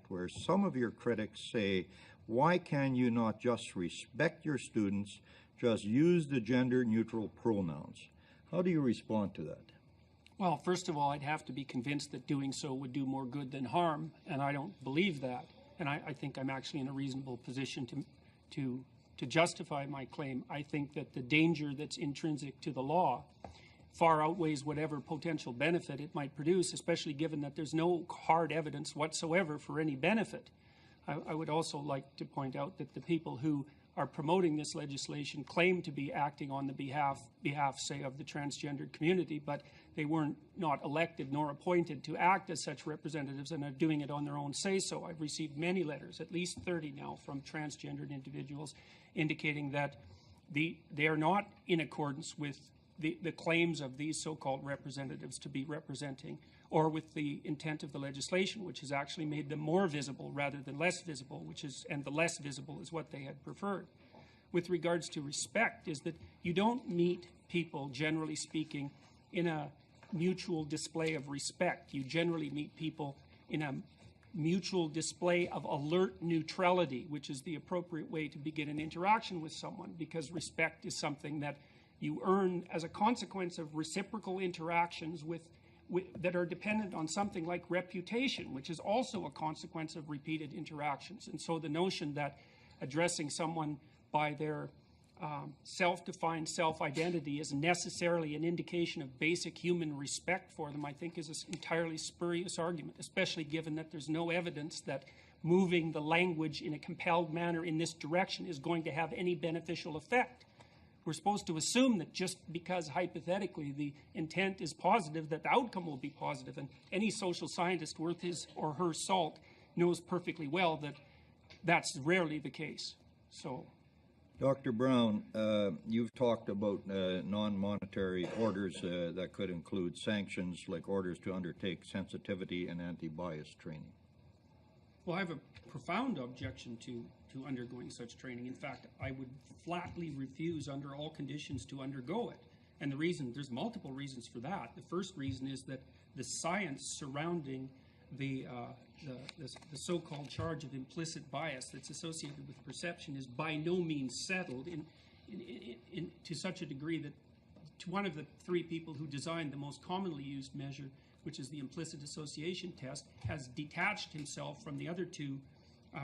respect, where some of your critics say, why can you not just respect your students, just use the gender-neutral pronouns? How do you respond to that? Well, first of all, I'd have to be convinced that doing so would do more good than harm, and I don't believe that. And I think I'm actually in a reasonable position to justify my claim. I think that the danger that's intrinsic to the law far outweighs whatever potential benefit it might produce, especially given that there's no hard evidence whatsoever for any benefit. I would also like to point out that the people who are promoting this legislation claim to be acting on the behalf, say, of the transgendered community, but they weren't not elected nor appointed to act as such representatives and are doing it on their own say-so. I've received many letters, at least 30 now, from transgendered individuals indicating that they are not in accordance with the claims of these so-called representatives to be representing, or with the intent of the legislation, which has actually made them more visible rather than less visible, and the less visible is what they had preferred. With regards to respect, is that you don't meet people, generally speaking, in a mutual display of respect. You generally meet people in a mutual display of alert neutrality, which is the appropriate way to begin an interaction with someone, because respect is something that you earn as a consequence of reciprocal interactions that are dependent on something like reputation, which is also a consequence of repeated interactions. And so the notion that addressing someone by their self-defined self-identity is necessarily an indication of basic human respect for them, I think is an entirely spurious argument, especially given that there's no evidence that moving the language in a compelled manner in this direction is going to have any beneficial effect. We're supposed to assume that just because hypothetically the intent is positive, that the outcome will be positive. And any social scientist worth his or her salt knows perfectly well that that's rarely the case. So, Dr. Brown, you've talked about non-monetary orders that could include sanctions, like orders to undertake sensitivity and anti-bias training. Well, I have a profound objection to undergoing such training. In fact, I would flatly refuse under all conditions to undergo it. And the reason, there's multiple reasons for that. The first reason is that the science surrounding the so-called charge of implicit bias that's associated with perception is by no means settled to such a degree that one of the three people who designed the most commonly used measure, which is the implicit association test, has detached himself from the other two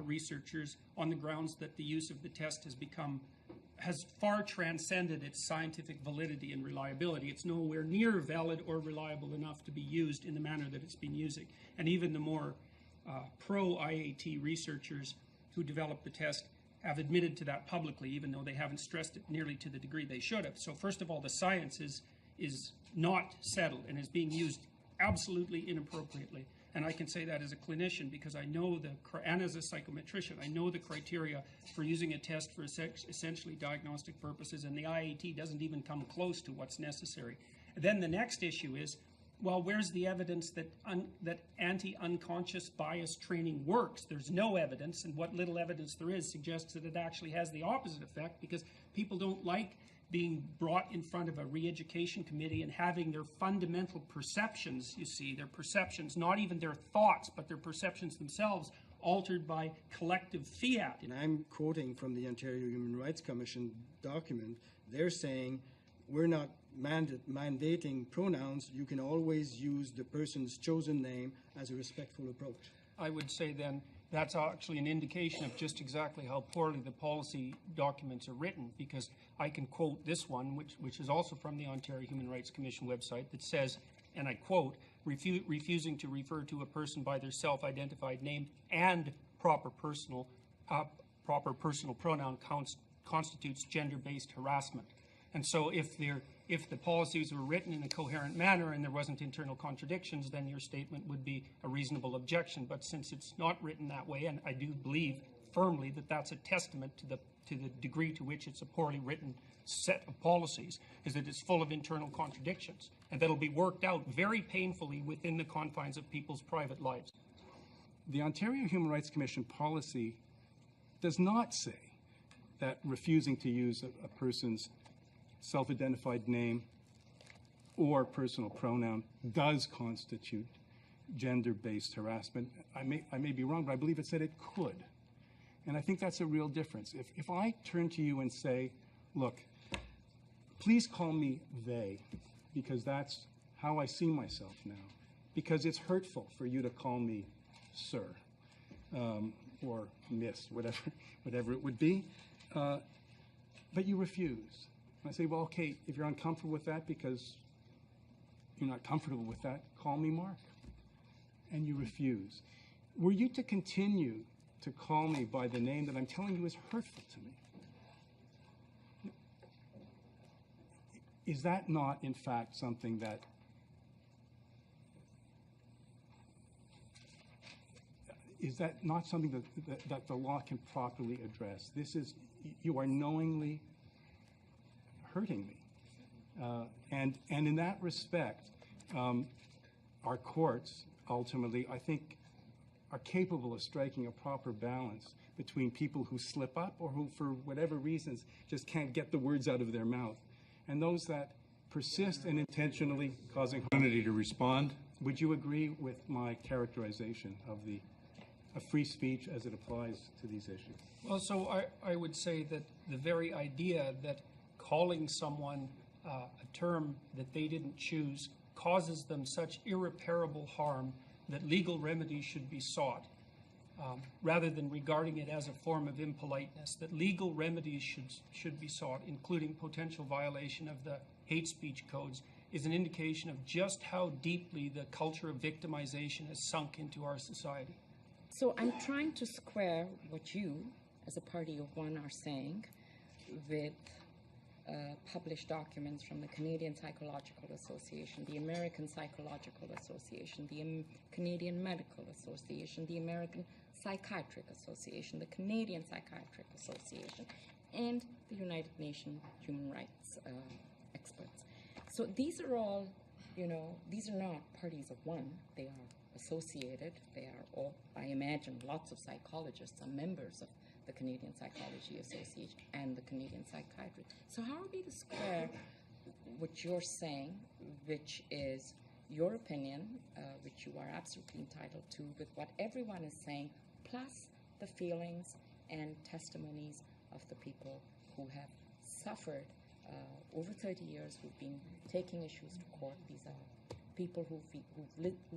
researchers on the grounds that the use of the test has far transcended its scientific validity and reliability. It's nowhere near valid or reliable enough to be used in the manner that it's been using. And even the more pro-IAT researchers who developed the test have admitted to that publicly, even though they haven't stressed it nearly to the degree they should have. So first of all, the science is not settled and is being used absolutely inappropriately. And I can say that as a clinician because I know and as a psychometrician, I know the criteria for using a test for essentially diagnostic purposes, and the IAT doesn't even come close to what's necessary. Then the next issue is, well, where's the evidence that anti-unconscious bias training works? There's no evidence, and what little evidence there is suggests that it actually has the opposite effect, because people don't like being brought in front of a re-education committee and having their fundamental perceptions, you see, their perceptions, not even their thoughts, but their perceptions themselves, altered by collective fiat. And I'm quoting from the Ontario Human Rights Commission document. They're saying, we're not mandating pronouns. You can always use the person's chosen name as a respectful approach. I would say then that's actually an indication of just exactly how poorly the policy documents are written, because I can quote this one, which is also from the Ontario Human Rights Commission website, that says, and I quote, refusing to refer to a person by their self-identified name and proper personal pronoun constitutes gender-based harassment. And so if the policies were written in a coherent manner and there wasn't internal contradictions, then your statement would be a reasonable objection. But since it's not written that way, and I do believe firmly that that's a testament to the degree to which it's a poorly written set of policies, is that it's full of internal contradictions, and that'll be worked out very painfully within the confines of people's private lives. The Ontario Human Rights Commission policy does not say that refusing to use a person's self-identified name or personal pronoun does constitute gender-based harassment. I may be wrong, but I believe it said it could. And I think that's a real difference. If I turn to you and say, look, please call me they, because that's how I see myself now, because it's hurtful for you to call me sir or miss, whatever it would be, but you refuse. And I say, well, okay, if you're uncomfortable with that because you're not comfortable with that, call me Mark. And you refuse. Were you to continue to call me by the name that I'm telling you is hurtful to me, is that not, in fact, something that that the law can properly address? You are knowingly hurting me. And in that respect, our courts ultimately, I think, are capable of striking a proper balance between people who slip up or who, for whatever reasons, just can't get the words out of their mouth, and those that persist in intentionally causing harm. Opportunity to respond. Would you agree with my characterization of free speech as it applies to these issues? Well, so I would say that the very idea that calling someone a term that they didn't choose causes them such irreparable harm that legal remedies should be sought, rather than regarding it as a form of impoliteness, that legal remedies should be sought, including potential violation of the hate speech codes, is an indication of just how deeply the culture of victimization has sunk into our society. So I'm trying to square what you, as a party of one, are saying with published documents from the Canadian Psychological Association, the American Psychological Association, the Canadian Medical Association, the American Psychiatric Association, the Canadian Psychiatric Association, and the United Nations Human Rights experts. So these are all, these are not parties of one. They are associated. They are all, I imagine, lots of psychologists are members of the Canadian Psychology Association and the Canadian Psychiatry. So how are we to square what you're saying, which is your opinion, which you are absolutely entitled to, with what everyone is saying, plus the feelings and testimonies of the people who have suffered over 30 years, who've been taking issues to court? These are people who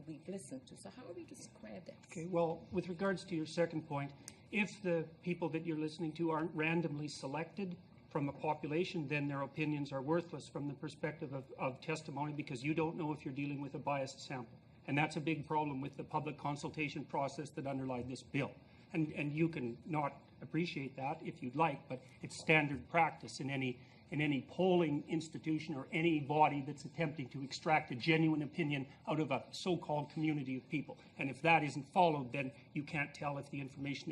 we've listened to. So how are we to square this? Okay, well, with regards to your second point, if the people that you're listening to aren't randomly selected from a population, then their opinions are worthless from the perspective of testimony, because you don't know if you're dealing with a biased sample. And that's a big problem with the public consultation process that underlied this bill. And you can not appreciate that if you'd like, but it's standard practice in any polling institution or any body that's attempting to extract a genuine opinion out of a so-called community of people. And if that isn't followed, then you can't tell if the information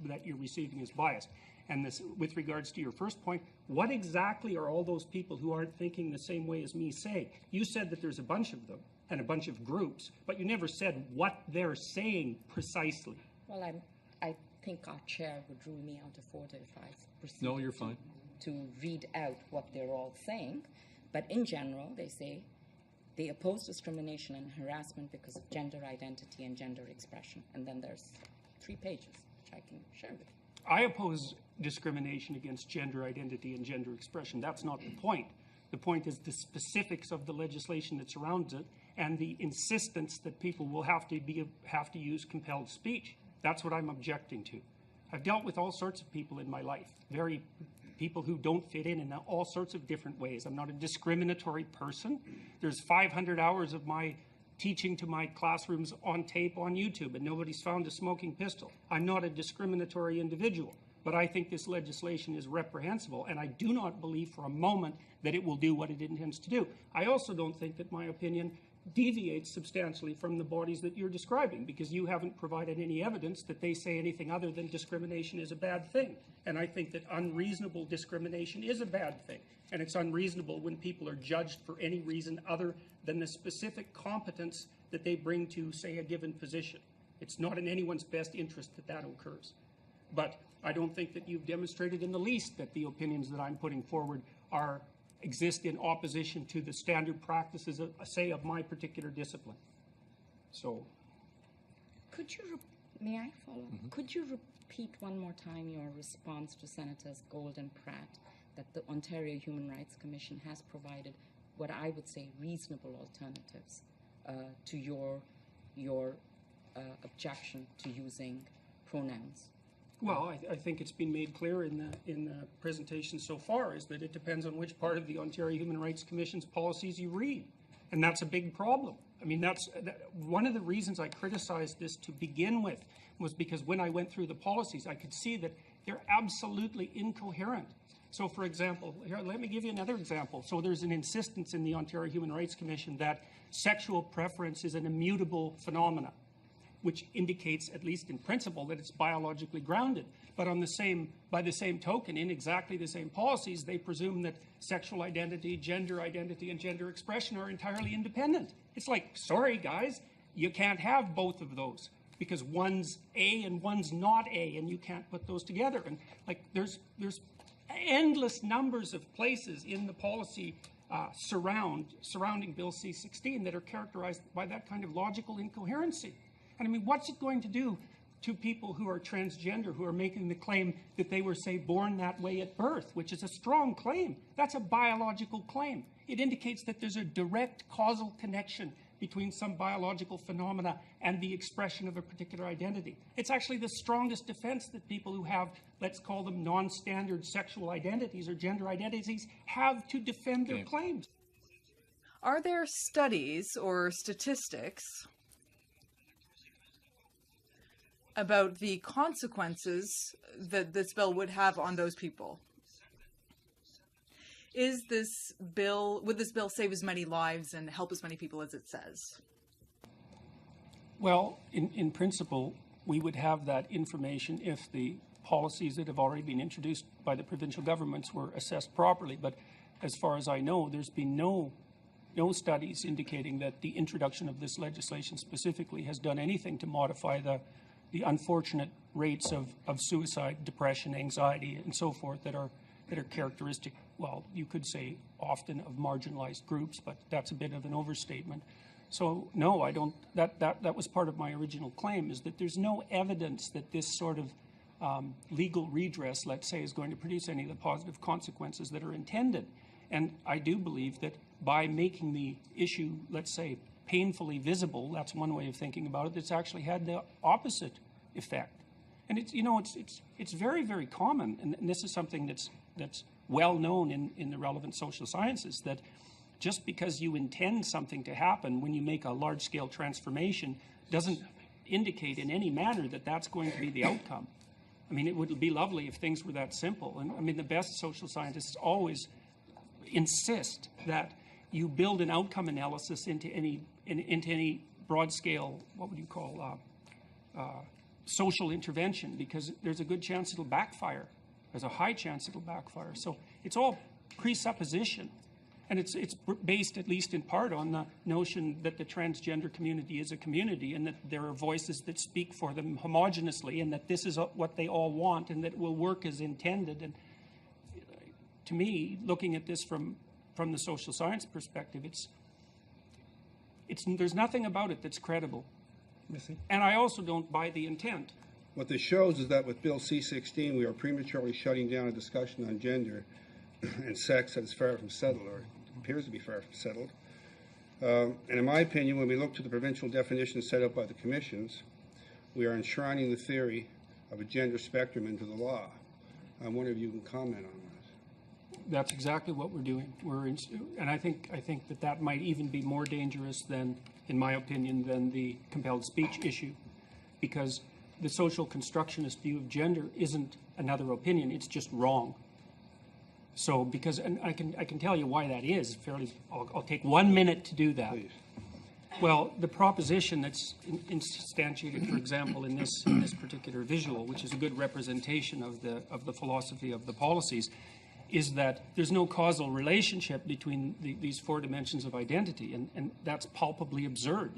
that you're receiving is biased. And this, with regards to your first point, what exactly are all those people who aren't thinking the same way as me saying? You said that there's a bunch of them and a bunch of groups, but you never said what they're saying precisely. Well, I think our chair would rule me out of order if I proceeded. No, you're fine. To read out what they're all saying. But in general, they say they oppose discrimination and harassment because of gender identity and gender expression. And then there's 3 pages, which I can share with you. I oppose discrimination against gender identity and gender expression. That's not the point. The point is the specifics of the legislation that surrounds it and the insistence that people will have to use compelled speech. That's what I'm objecting to. I've dealt with all sorts of people in my life, people who don't fit in all sorts of different ways. I'm not a discriminatory person. There's 500 hours of my teaching to my classrooms on tape on YouTube, and nobody's found a smoking pistol. I'm not a discriminatory individual, but I think this legislation is reprehensible, and I do not believe for a moment that it will do what it intends to do. I also don't think that my opinion deviates substantially from the bodies that you're describing, because you haven't provided any evidence that they say anything other than discrimination is a bad thing. And I think that unreasonable discrimination is a bad thing. And it's unreasonable when people are judged for any reason other than the specific competence that they bring to, say, a given position. It's not in anyone's best interest that that occurs. But I don't think that you've demonstrated in the least that the opinions that I'm putting forward exist in opposition to the standard practices, say, of my particular discipline. So Could you, may I follow? Could you repeat one more time your response to Senators Gold and Pratt that the Ontario Human Rights Commission has provided what I would say reasonable alternatives to your objection to using pronouns? Well, I think it's been made clear in the presentation so far is that it depends on which part of the Ontario Human Rights Commission's policies you read, and that's a big problem. I mean, one of the reasons I criticized this to begin with was because when I went through the policies, I could see that they're absolutely incoherent. So, for example, here, let me give you another example. So there's an insistence in the Ontario Human Rights Commission that sexual preference is an immutable phenomena, which indicates, at least in principle, that it's biologically grounded. But by the same token, in exactly the same policies, they presume that sexual identity, and gender expression are entirely independent. It's like, sorry guys, you can't have both of those because one's A and one's not A, and you can't put those together. And like, there's endless numbers of places in the policy surrounding Bill C-16 that are characterized by that kind of logical incoherency. And I mean, what's it going to do to people who are transgender, who are making the claim that they were, say, born that way at birth, which is a strong claim? That's a biological claim. It indicates that there's a direct causal connection between some biological phenomena and the expression of a particular identity. It's actually the strongest defense that people who have, let's call them non-standard sexual identities or gender identities, have to defend their claims. Are there studies or statistics about the consequences that this bill would have on those people? Would this bill save as many lives and help as many people as it says? Well, in principle, we would have that information if the policies that have already been introduced by the provincial governments were assessed properly. But as far as I know, there's been no studies indicating that the introduction of this legislation specifically has done anything to modify the unfortunate rates of suicide, depression, anxiety, and so forth that are characteristic, well, you could say often of marginalized groups, but that's a bit of an overstatement. So no, I don't, that was part of my original claim, is that there's no evidence that this sort of legal redress, let's say, is going to produce any of the positive consequences that are intended. And I do believe that by making the issue, let's say, painfully visible, that's one way of thinking about it, it's actually had the opposite effect. And it's very, very common, and this is something that's well known in the relevant social sciences, that just because you intend something to happen when you make a large-scale transformation doesn't indicate in any manner that that's going to be the outcome. I mean, it would be lovely if things were that simple. And I mean, the best social scientists always insist that you build an outcome analysis into any broad-scale, what would you call, social intervention, because there's a good chance it'll backfire. There's a high chance it'll backfire. So it's all presupposition. And it's based, at least in part, on the notion that the transgender community is a community and that there are voices that speak for them homogeneously and that this is what they all want and that it will work as intended. And to me, looking at this from the social science perspective, there's nothing about it that's credible. And I also don't buy the intent. What this shows is that with Bill C-16, we are prematurely shutting down a discussion on gender and sex that is far from settled, or appears to be far from settled. And in my opinion, when we look to the provincial definitions set up by the commissions, we are enshrining the theory of a gender spectrum into the law. I wonder if you can comment on that. That's exactly what we're doing. And I think that might even be more dangerous than, in my opinion, than the compelled speech issue, because the social constructionist view of gender isn't another opinion; it's just wrong. So, and I can tell you why that is fairly. I'll take 1 minute to do that. Please. Well, the proposition that's instantiated, for example, in this particular visual, which is a good representation of the philosophy of the policies, is that there's no causal relationship between these four dimensions of identity, and that's palpably absurd.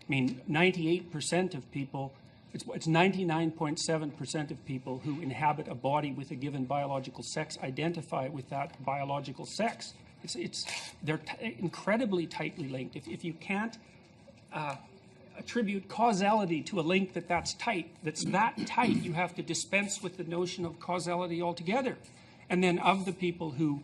I mean, 98% of people, it's 99.7% of people who inhabit a body with a given biological sex identify with that biological sex. They're incredibly tightly linked. If you can't attribute causality to a link that's tight, you have to dispense with the notion of causality altogether. And then of the people who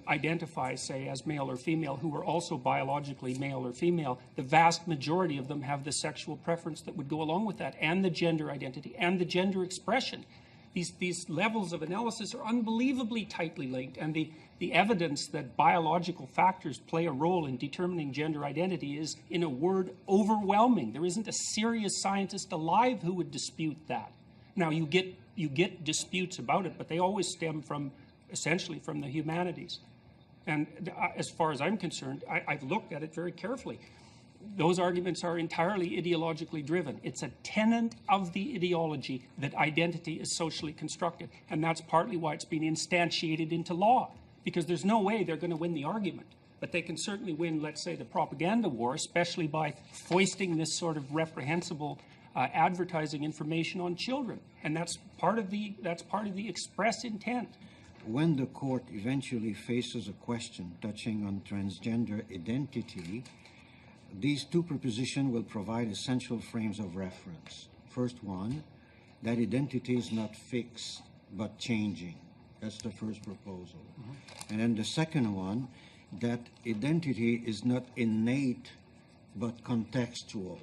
identify, say, as male or female, who are also biologically male or female, the vast majority of them have the sexual preference that would go along with that, and the gender identity, and the gender expression. These levels of analysis are unbelievably tightly linked, and the evidence that biological factors play a role in determining gender identity is, in a word, overwhelming. There isn't a serious scientist alive who would dispute that. Now, you get disputes about it, but they always stem from, essentially, from the humanities. And as far as I'm concerned, I've looked at it very carefully. Those arguments are entirely ideologically driven. It's a tenet of the ideology that identity is socially constructed. And that's partly why it's been instantiated into law, because there's no way they're going to win the argument. But they can certainly win, let's say, the propaganda war, especially by foisting this sort of reprehensible advertising information on children. And that's part of the express intent. When the court eventually faces a question touching on transgender identity, these two propositions will provide essential frames of reference. First one, that identity is not fixed, but changing. That's the first proposal. And then the second one, that identity is not innate, but contextual.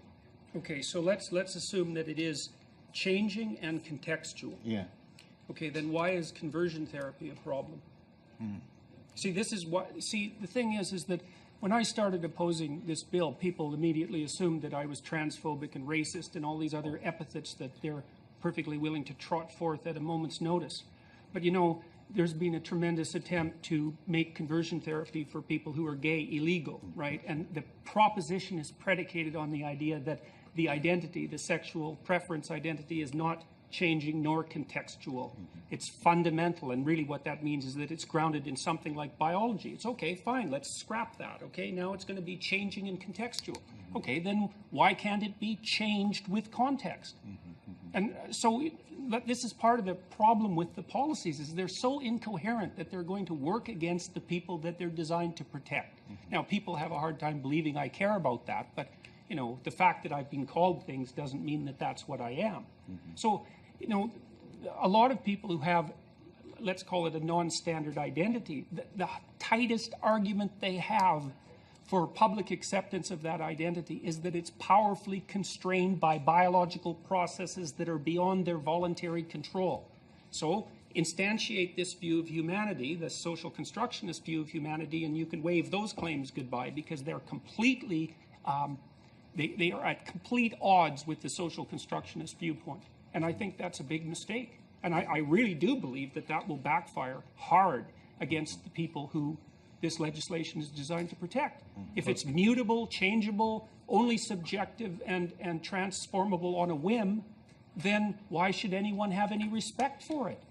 Okay, so let's assume that it is changing and contextual. Yeah. Okay, then why is conversion therapy a problem? See, the thing is that when I started opposing this bill, people immediately assumed that I was transphobic and racist and all these other epithets that they're perfectly willing to trot forth at a moment's notice. But you know, there's been a tremendous attempt to make conversion therapy for people who are gay illegal, right? And the proposition is predicated on the idea that the identity, the sexual preference identity, is not changing nor contextual. It's fundamental, and really what that means is that it's grounded in something like biology. It's okay, fine, let's scrap that, okay? Now it's going to be changing and contextual. Okay, then why can't it be changed with context? And so this is part of the problem with the policies, is they're so incoherent that they're going to work against the people that they're designed to protect. Now, people have a hard time believing I care about that, but you know, the fact that I've been called things doesn't mean that that's what I am. So, you know, a lot of people who have, let's call it a non-standard identity, the tightest argument they have for public acceptance of that identity is that it's powerfully constrained by biological processes that are beyond their voluntary control. So instantiate this view of humanity, the social constructionist view of humanity, and you can wave those claims goodbye, because they're completely, they are at complete odds with the social constructionist viewpoint. And I think that's a big mistake. And I really do believe that that will backfire hard against the people who this legislation is designed to protect. If it's mutable, changeable, only subjective and transformable on a whim, then why should anyone have any respect for it?